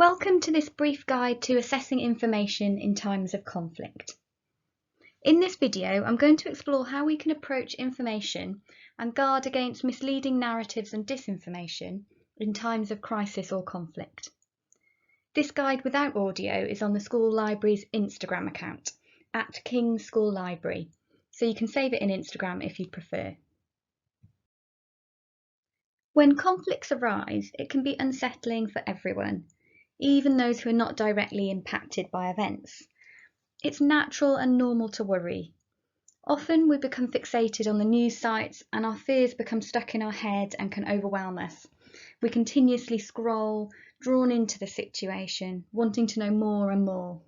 Welcome to this brief guide to assessing information in times of conflict. In this video, I'm going to explore how we can approach information and guard against misleading narratives and disinformation in times of crisis or conflict. This guide without audio is on the school library's Instagram account, @King's School Library, so you can save it in Instagram if you prefer. When conflicts arise, it can be unsettling for everyone, even those who are not directly impacted by events. It's natural and normal to worry. Often we become fixated on the news sites and our fears become stuck in our head and can overwhelm us. We continuously scroll, drawn into the situation, wanting to know more and more.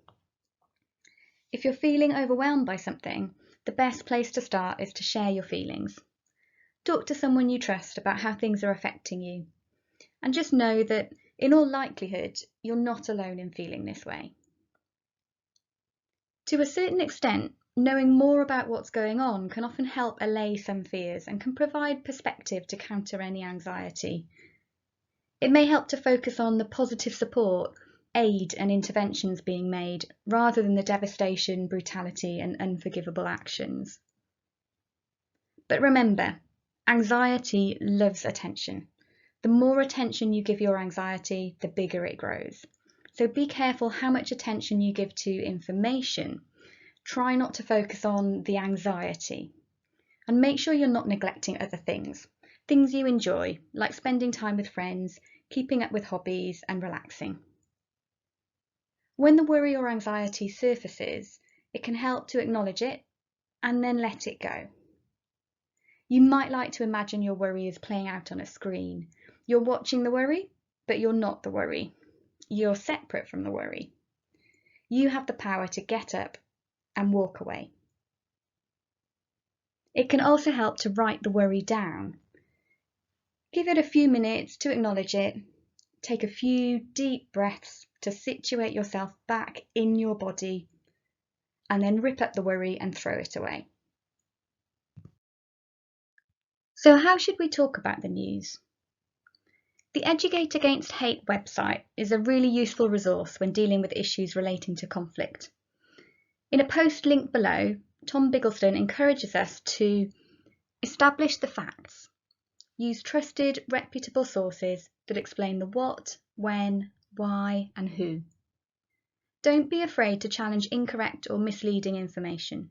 If you're feeling overwhelmed by something, the best place to start is to share your feelings. Talk to someone you trust about how things are affecting you. And just know that, in all likelihood, you're not alone in feeling this way. To a certain extent, knowing more about what's going on can often help allay some fears and can provide perspective to counter any anxiety. It may help to focus on the positive support, aid and interventions being made, rather than the devastation, brutality and unforgivable actions. But remember, anxiety loves attention. The more attention you give your anxiety, the bigger it grows. So be careful how much attention you give to information. Try not to focus on the anxiety. And make sure you're not neglecting other things you enjoy, like spending time with friends, keeping up with hobbies, and relaxing. When the worry or anxiety surfaces, it can help to acknowledge it and then let it go. You might like to imagine your worry is playing out on a screen. You're watching the worry, but you're not the worry. You're separate from the worry. You have the power to get up and walk away. It can also help to write the worry down. Give it a few minutes to acknowledge it. Take a few deep breaths to situate yourself back in your body, and then rip up the worry and throw it away. So how should we talk about the news? The Educate Against Hate website is a really useful resource when dealing with issues relating to conflict. In a post linked below, Tom Biggleston encourages us to establish the facts, use trusted, reputable sources that explain the what, when, why, and who. Don't be afraid to challenge incorrect or misleading information.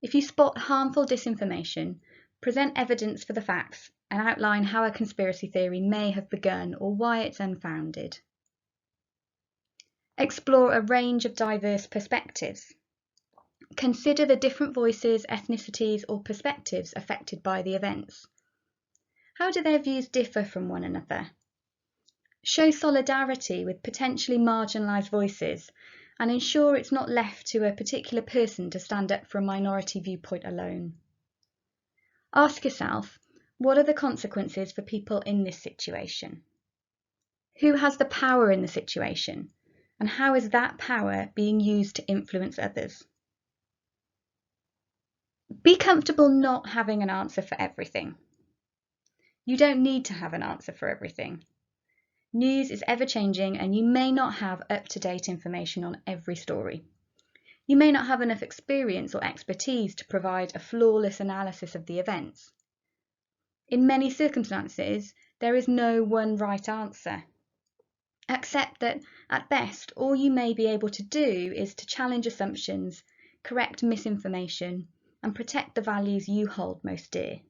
If you spot harmful disinformation, present evidence for the facts and outline how a conspiracy theory may have begun or why it's unfounded. Explore a range of diverse perspectives. Consider the different voices, ethnicities, or perspectives affected by the events. How do their views differ from one another? Show solidarity with potentially marginalised voices and ensure it's not left to a particular person to stand up for a minority viewpoint alone. Ask yourself, what are the consequences for people in this situation? Who has the power in the situation, and how is that power being used to influence others? Be comfortable not having an answer for everything. You don't need to have an answer for everything. News is ever-changing and you may not have up-to-date information on every story. You may not have enough experience or expertise to provide a flawless analysis of the events. In many circumstances, there is no one right answer. Accept that, at best, all you may be able to do is to challenge assumptions, correct misinformation, and protect the values you hold most dear.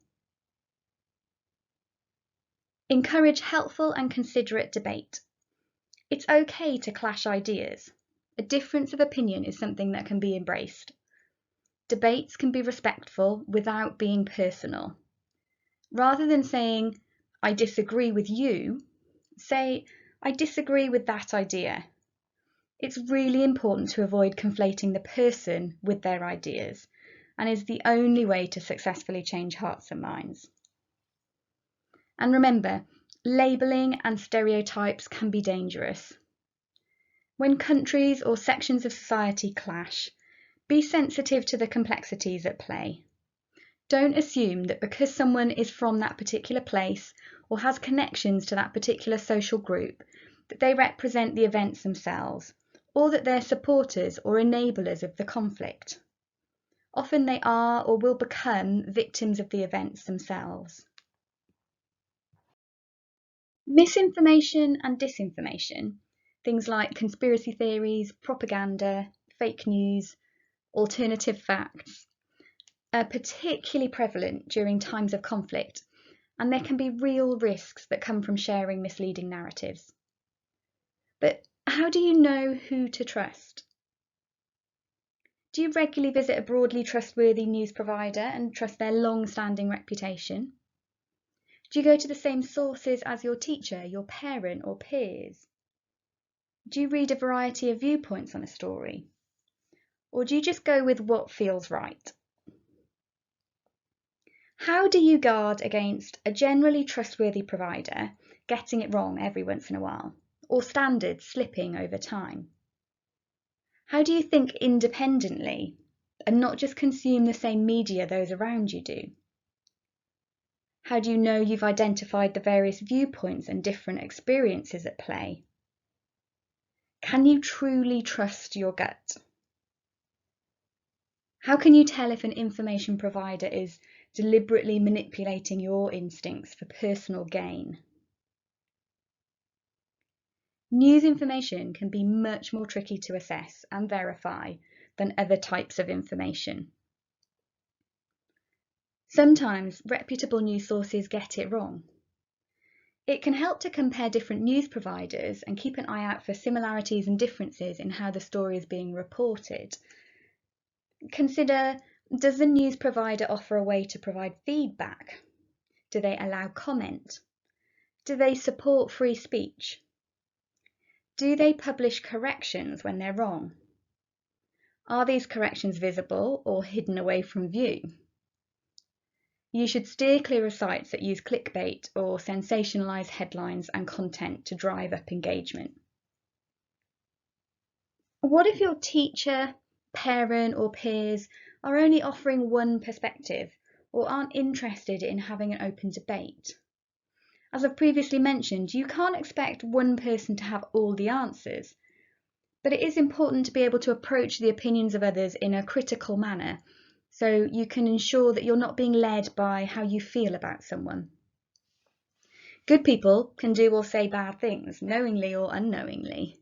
Encourage helpful and considerate debate. It's okay to clash ideas. A difference of opinion is something that can be embraced. Debates can be respectful without being personal. Rather than saying, "I disagree with you," say, "I disagree with that idea." It's really important to avoid conflating the person with their ideas, and is the only way to successfully change hearts and minds. And remember, labelling and stereotypes can be dangerous. When countries or sections of society clash, be sensitive to the complexities at play. Don't assume that because someone is from that particular place or has connections to that particular social group, that they represent the events themselves, or that they're supporters or enablers of the conflict. Often they are or will become victims of the events themselves. Misinformation and disinformation, things like conspiracy theories, propaganda, fake news, alternative facts, are particularly prevalent during times of conflict, and there can be real risks that come from sharing misleading narratives. But how do you know who to trust? Do you regularly visit a broadly trustworthy news provider and trust their long-standing reputation? Do you go to the same sources as your teacher, your parent, or peers? Do you read a variety of viewpoints on a story? Or do you just go with what feels right? How do you guard against a generally trustworthy provider getting it wrong every once in a while, or standards slipping over time? How do you think independently and not just consume the same media those around you do? How do you know you've identified the various viewpoints and different experiences at play? Can you truly trust your gut? How can you tell if an information provider is deliberately manipulating your instincts for personal gain? News information can be much more tricky to assess and verify than other types of information. Sometimes reputable news sources get it wrong. It can help to compare different news providers and keep an eye out for similarities and differences in how the story is being reported. Consider, does the news provider offer a way to provide feedback? Do they allow comment? Do they support free speech? Do they publish corrections when they're wrong? Are these corrections visible or hidden away from view? You should steer clear of sites that use clickbait or sensationalise headlines and content to drive up engagement. What if your teacher, parent, or peers are only offering one perspective or aren't interested in having an open debate? As I've previously mentioned, you can't expect one person to have all the answers, but it is important to be able to approach the opinions of others in a critical manner, so you can ensure that you're not being led by how you feel about someone. Good people can do or say bad things, knowingly or unknowingly.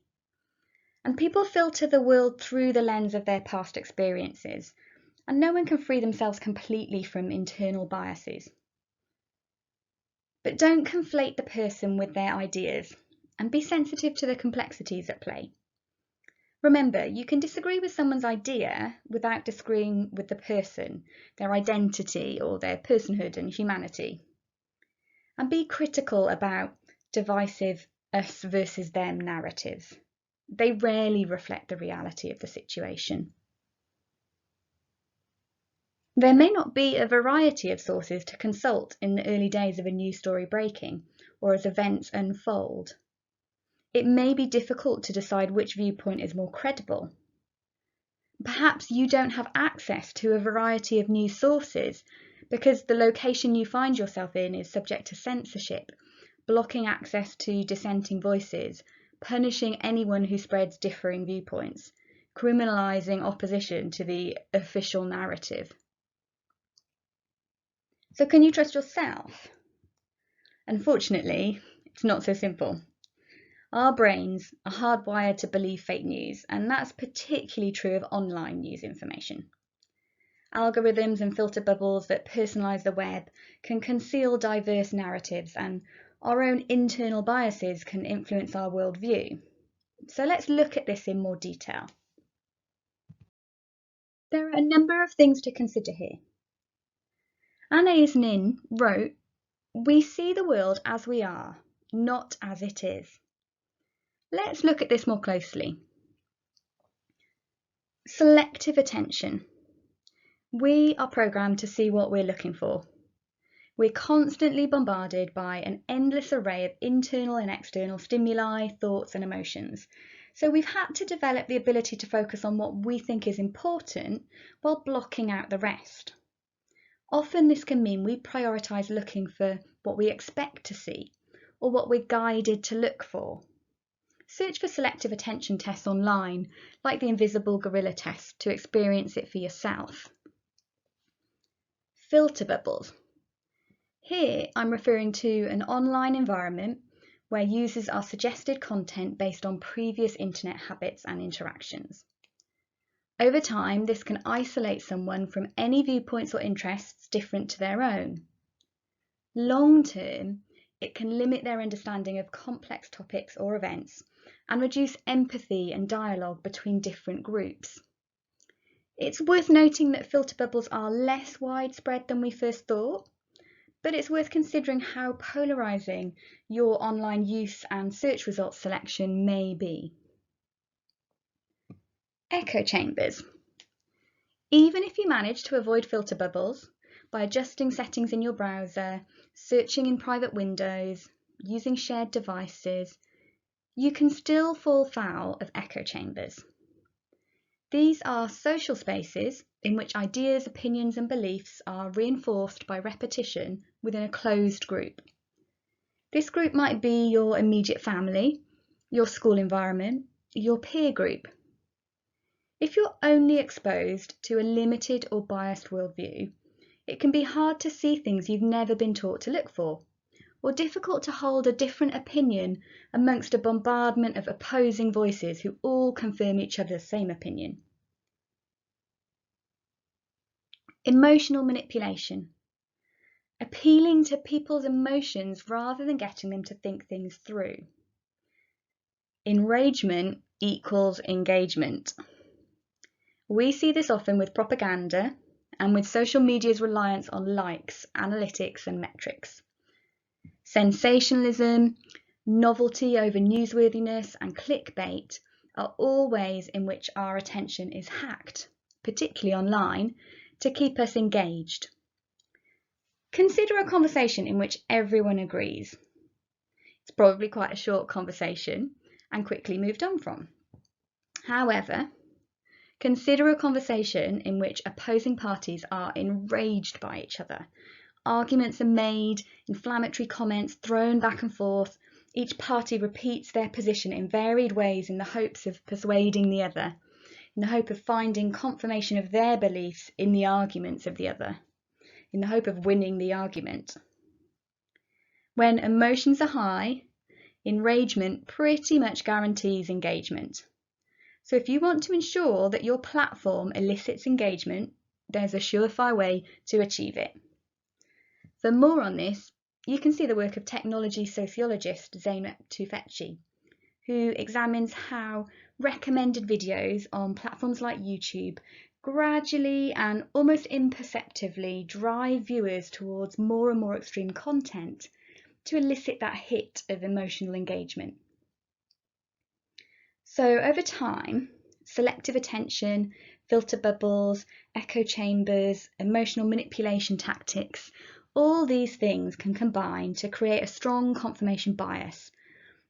And people filter the world through the lens of their past experiences, and no one can free themselves completely from internal biases. But don't conflate the person with their ideas, and be sensitive to the complexities at play. Remember, you can disagree with someone's idea without disagreeing with the person, their identity, or their personhood and humanity. And be critical about divisive us versus them narratives. They rarely reflect the reality of the situation. There may not be a variety of sources to consult in the early days of a news story breaking, or as events unfold. It may be difficult to decide which viewpoint is more credible. Perhaps you don't have access to a variety of news sources because the location you find yourself in is subject to censorship, blocking access to dissenting voices, punishing anyone who spreads differing viewpoints, criminalising opposition to the official narrative. So can you trust yourself? Unfortunately, it's not so simple. Our brains are hardwired to believe fake news, and that's particularly true of online news information. Algorithms and filter bubbles that personalise the web can conceal diverse narratives, and our own internal biases can influence our worldview. So let's look at this in more detail. There are a number of things to consider here. Anais Nin wrote, "We see the world as we are, not as it is." Let's look at this more closely. Selective attention. We are programmed to see what we're looking for. We're constantly bombarded by an endless array of internal and external stimuli, thoughts, and emotions. So we've had to develop the ability to focus on what we think is important while blocking out the rest. Often this can mean we prioritise looking for what we expect to see or what we're guided to look for. Search for selective attention tests online, like the invisible gorilla test, to experience it for yourself. Filter bubbles. Here I'm referring to an online environment where users are suggested content based on previous internet habits and interactions. Over time, this can isolate someone from any viewpoints or interests different to their own. Long term, it can limit their understanding of complex topics or events and reduce empathy and dialogue between different groups. It's worth noting that filter bubbles are less widespread than we first thought, but it's worth considering how polarising your online use and search results selection may be. Echo chambers. Even if you manage to avoid filter bubbles by adjusting settings in your browser, searching in private windows, using shared devices, you can still fall foul of echo chambers. These are social spaces in which ideas, opinions and beliefs are reinforced by repetition within a closed group. This group might be your immediate family, your school environment, your peer group. If you're only exposed to a limited or biased worldview, it can be hard to see things you've never been taught to look for, or difficult to hold a different opinion amongst a bombardment of opposing voices who all confirm each other's same opinion. Emotional manipulation. Appealing to people's emotions rather than getting them to think things through. Enragement equals engagement. We see this often with propaganda and with social media's reliance on likes, analytics and metrics. Sensationalism, novelty over newsworthiness and clickbait are all ways in which our attention is hacked, particularly online, to keep us engaged. Consider a conversation in which everyone agrees. It's probably quite a short conversation and quickly moved on from. However, consider a conversation in which opposing parties are enraged by each other. Arguments are made, inflammatory comments thrown back and forth. Each party repeats their position in varied ways in the hopes of persuading the other, in the hope of finding confirmation of their beliefs in the arguments of the other, in the hope of winning the argument. When emotions are high, enragement pretty much guarantees engagement. So if you want to ensure that your platform elicits engagement, there's a surefire way to achieve it. For more on this, you can see the work of technology sociologist Zeynep Tufekci, who examines how recommended videos on platforms like YouTube gradually and almost imperceptibly drive viewers towards more and more extreme content to elicit that hit of emotional engagement. So over time, selective attention, filter bubbles, echo chambers, emotional manipulation tactics, all these things can combine to create a strong confirmation bias.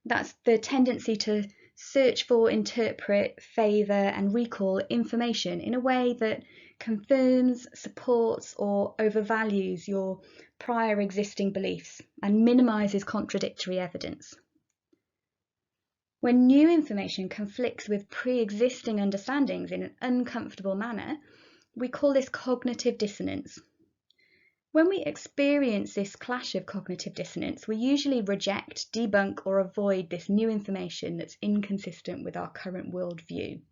That's the tendency to search for, interpret, favour and recall information in a way that confirms, supports or overvalues your prior existing beliefs and minimises contradictory evidence. When new information conflicts with pre-existing understandings in an uncomfortable manner, we call this cognitive dissonance. When we experience this clash of cognitive dissonance, we usually reject, debunk or avoid this new information that's inconsistent with our current worldview.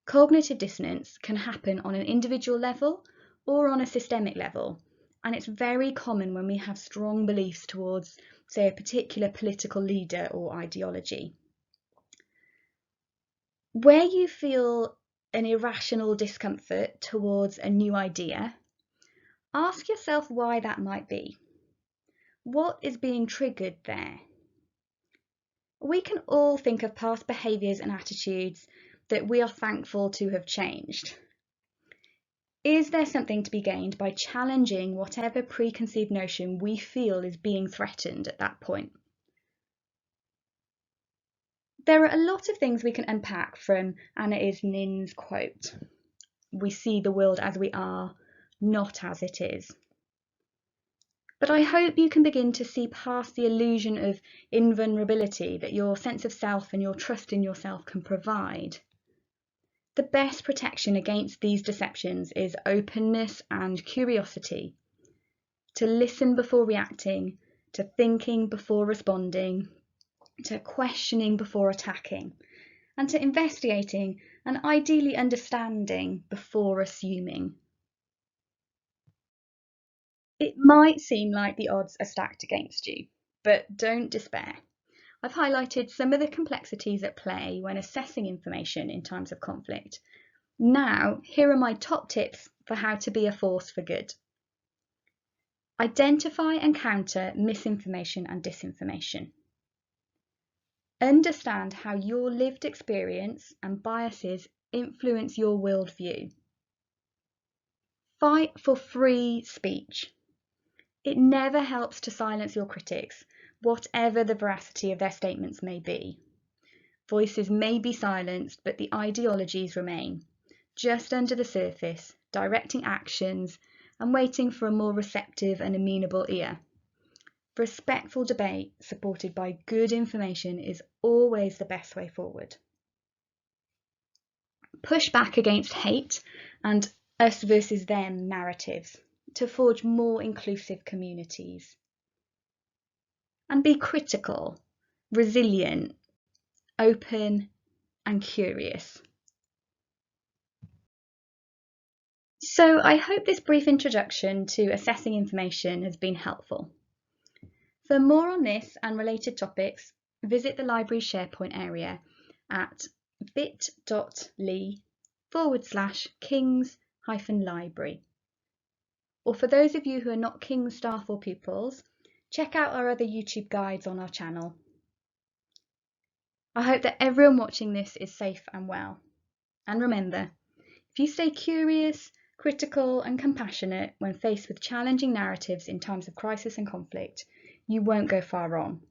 Cognitive dissonance can happen on an individual level or on a systemic level, and it's very common when we have strong beliefs towards, say, a particular political leader or ideology. Where you feel an irrational discomfort towards a new idea, ask yourself why that might be. What is being triggered there? We can all think of past behaviours and attitudes that we are thankful to have changed. Is there something to be gained by challenging whatever preconceived notion we feel is being threatened at that point? There are a lot of things we can unpack from Anna Isnin's quote, "We see the world as we are, not as it is." But I hope you can begin to see past the illusion of invulnerability that your sense of self and your trust in yourself can provide. The best protection against these deceptions is openness and curiosity. To listen before reacting, to thinking before responding, to questioning before attacking, and to investigating and ideally understanding before assuming. It might seem like the odds are stacked against you, but don't despair. I've highlighted some of the complexities at play when assessing information in times of conflict. Now, here are my top tips for how to be a force for good. Identify and counter misinformation and disinformation. Understand how your lived experience and biases influence your worldview. Fight for free speech. It never helps to silence your critics, whatever the veracity of their statements may be. Voices may be silenced, but the ideologies remain, just under the surface, directing actions and waiting for a more receptive and amenable ear. Respectful debate supported by good information is always the best way forward. Push back against hate and us versus them narratives to forge more inclusive communities. And be critical, resilient, open, and curious. So I hope this brief introduction to assessing information has been helpful. For more on this and related topics, visit the library SharePoint area at bit.ly/kings-library. Or for those of you who are not King's staff or pupils, check out our other YouTube guides on our channel. I hope that everyone watching this is safe and well. And remember, if you stay curious, critical and compassionate when faced with challenging narratives in times of crisis and conflict, you won't go far wrong.